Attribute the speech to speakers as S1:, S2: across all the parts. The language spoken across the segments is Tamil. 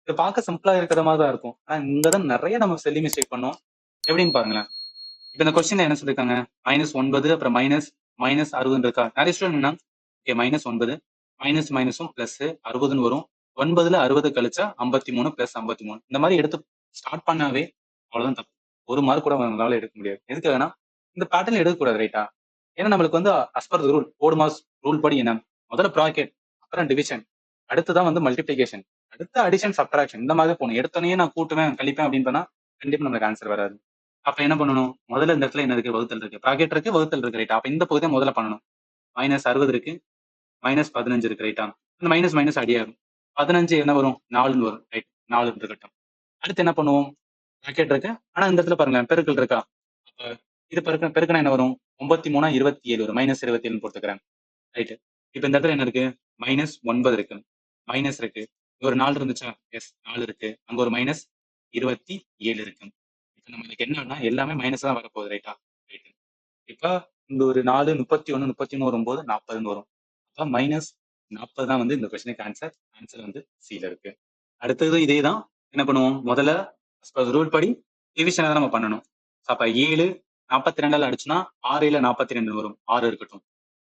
S1: இது பார்க்க சிம்பிளா இருக்கிற மாதிரி தான் இருக்கும். ஆனா இங்கதான் நிறைய நம்ம ஸ்பெல்லிங் மிஸ்டேக் பண்ணோம். எப்படின்னு பாருங்களேன். இப்ப இந்த கொஸ்டின்ல என்ன சொல்லியிருக்காங்க? -9 அப்புறம் -60 இருக்கா? நிறைய ஸ்டூடெண்ட் என்ன ஓகே -9 மைனஸ் மைனஸும் பிளஸ் 60ன்னு வரும். 9ல 60 கழிச்சா 53 பிளஸ் 53 இந்த மாதிரி எடுத்து ஸ்டார்ட் பண்ணாவே அவ்வளவுதான் தப்பு. ஒரு மார்க் கூட உங்களால எடுக்க முடியாது. எதுக்காகனா இந்த பேட்டர்ன் எடுக்கக்கூடாது ரைட்டா? ஏன்னா நம்மளுக்கு வந்து அஸ் பர் ரூல் ஓடு மாஸ் ரூல் படி என்ன முதல்ல ப்ராக்கெட் அப்புறம் டிவிஷன் அடுத்துதான் வந்து மல்டிபிளிகேஷன் அடுத்த அடிஷன் சப்ட்ராக்ஷன் இந்த மாதிரி போகணும். எடுத்தோடனே நான் கூட்டுவேன் கழிப்பேன் அப்படின்னு பண்ணா கண்டிப்பா நம்மளுக்கு ஆன்சர் வராது. அப்ப என்ன பண்ணணும்? முதல்ல இந்த இடத்துல என்ன இருக்கு? வகுத்தல் இருக்கு. ப்ராக்கெட் இருக்கு, வகுத்தல் இருக்கு ரைட்டா? அப்ப இந்த பகுதியை முதல்ல பண்ணணும். -60 இருக்கு, -15 இருக்கு ரைட்டா? இந்த மைனஸ் மைனஸ் அடியாகும். 15 என்ன வரும்? 4ன்னு வரும் ரைட். 4 இருக்கட்டும். அடுத்து என்ன பண்ணுவோம்? ப்ராக்கெட் இருக்கு. ஆனா இந்த இடத்துல பாருங்களேன் பெருக்கல் இருக்கா? அப்ப இது பெருக்கனா என்ன வரும்? 93 27 வரும். -27 போட்டுக்கிறேன். ரைட். இப்ப இந்த இடத்துல என்ன இருக்கு? -9 இருக்கு. மைனஸ் இருக்கு. இங்க ஒரு 4 இருந்துச்சா? எஸ் 4 இருக்கு. அங்க ஒரு -27 இருக்கு. இப்ப நம்மளுக்கு என்னன்னா எல்லாமே மைனஸ் தான் வரப்போகுது ரைட்டா? ரைட். இப்ப இந்த ஒரு 4 31 31 வரும்போது 40ன்னு வரும். அப்ப -40 தான் வந்து இந்த கொஸ்டினுக்கு ஆன்சர். ஆன்சர் வந்து சில இருக்கு. அடுத்தது இதே தான். என்ன பண்ணுவோம்? முதல்ல ரூல் படி டிவிஷனை தான் நம்ம பண்ணணும். அப்ப 7 42ல அடிச்சுன்னா 6 7 42 வரும். 6 இருக்கட்டும்.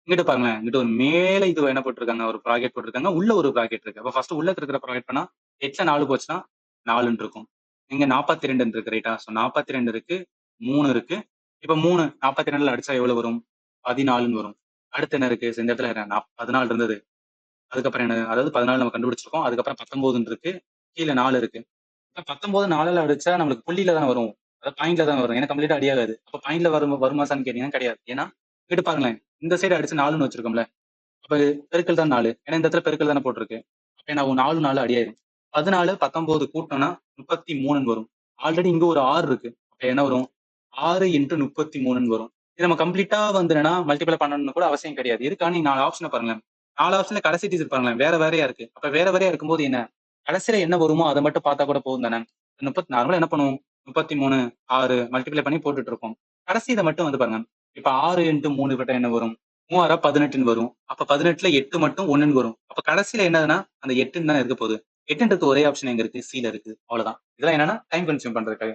S1: இங்கிட்ட பாருங்களேன். இங்கிட்ட ஒரு மேல இது என்ன போட்டிருக்காங்க? ஒரு ப்ராக்கெட் போட்டிருக்காங்க. உள்ள ஒரு ப்ராக்கெட் இருக்கு. அப்ப ஃபர்ஸ்ட் உள்ள இருக்கிற ப்ராக்கெட் பண்ணா 8ல 4 போச்சுன்னா 4ன்னு இருக்கும். இங்க 42 இருக்கு ரைட்டா? ஸோ 42 இருக்கு, 3 இருக்கு. இப்ப 3 42ல அடிச்சா எவ்வளவு வரும்? 14ன்னு வரும். அடுத்து என்ன இருக்கு? இந்த இடத்துல 14 இருந்தது. அதுக்கப்புறம் என்ன? அதாவது 14 நம்ம கண்டுபிடிச்சிருக்கோம். அதுக்கப்புறம் 19 இருக்கு. கீழ 4 இருக்கு. இப்ப 19 4ல அடிச்சா நம்மளுக்கு புள்ளியில தானே வரும். அதாவது பாயிண்ட்ல தான் வரும். ஏன்னா கம்ப்ளீட்டா அடி ஆகாது. அப்ப பாயிண்ட்ல வருமாசான்னு கேட்டீங்கன்னா கிடையாது. ஏன்னா இங்கிட்டு பாருங்களேன். இந்த சைடு அடிச்சு 4ன்னு வச்சிருக்கோம்ல. அப்ப பெருக்கல் தான் 4. ஏன்னா இந்த இடத்துல பெருக்கல் தானே போட்டிருக்கு. அப்ப என்ன ஆகும்? 4 4 அடியாயிரும். 14 19 கூட்டணும்னா 33ன்னு வரும். ஆல்ரெடி இங்க ஒரு 6 இருக்கு. அப்ப என்ன வரும்? 6 இன்டு 33ன்னு வரும். இது நம்ம கம்ப்ளீட்டா வந்து என்னன்னா மல்டிப்ளை பண்ணணும்னு கூட அவசியம் கிடையாது. இருக்கா நீங்க 4 ஆப்ஷனை பாருங்களேன். 4 ஆப்ஷன்ல கடைசி டிஜிட் பாருங்களேன். வேற வேறையா இருக்கு. அப்ப வேற வேறையா இருக்கும்போது என்ன? கடைசியில என்ன வருமோ அதை மட்டும் பார்த்தா கூட போதும் தானே? 30 நார்மலா என்ன பண்ணுவோம்? 33 6 மல்டிப்ளை பண்ணி போட்டுட்டு இருப்போம். கடைசி இதை மட்டும் வந்து பாருங்க. இப்ப 6 இன்டு 3 விட்டா என்ன வரும்? 3 18ன்னு வரும். அப்ப 18ல 8 மட்டும் 1ன்னு வரும். அப்ப கடைசியில என்னதுன்னா அந்த 8ன்னு தானே இருக்க போகுது. 8ன்றது ஒரே ஆப்ஷன் எங்க இருக்கு? சில இருக்கு. அவ்வளவுதான். இதெல்லாம் என்னன்னா டைம் கன்சியூம் பண்றதுக்காக.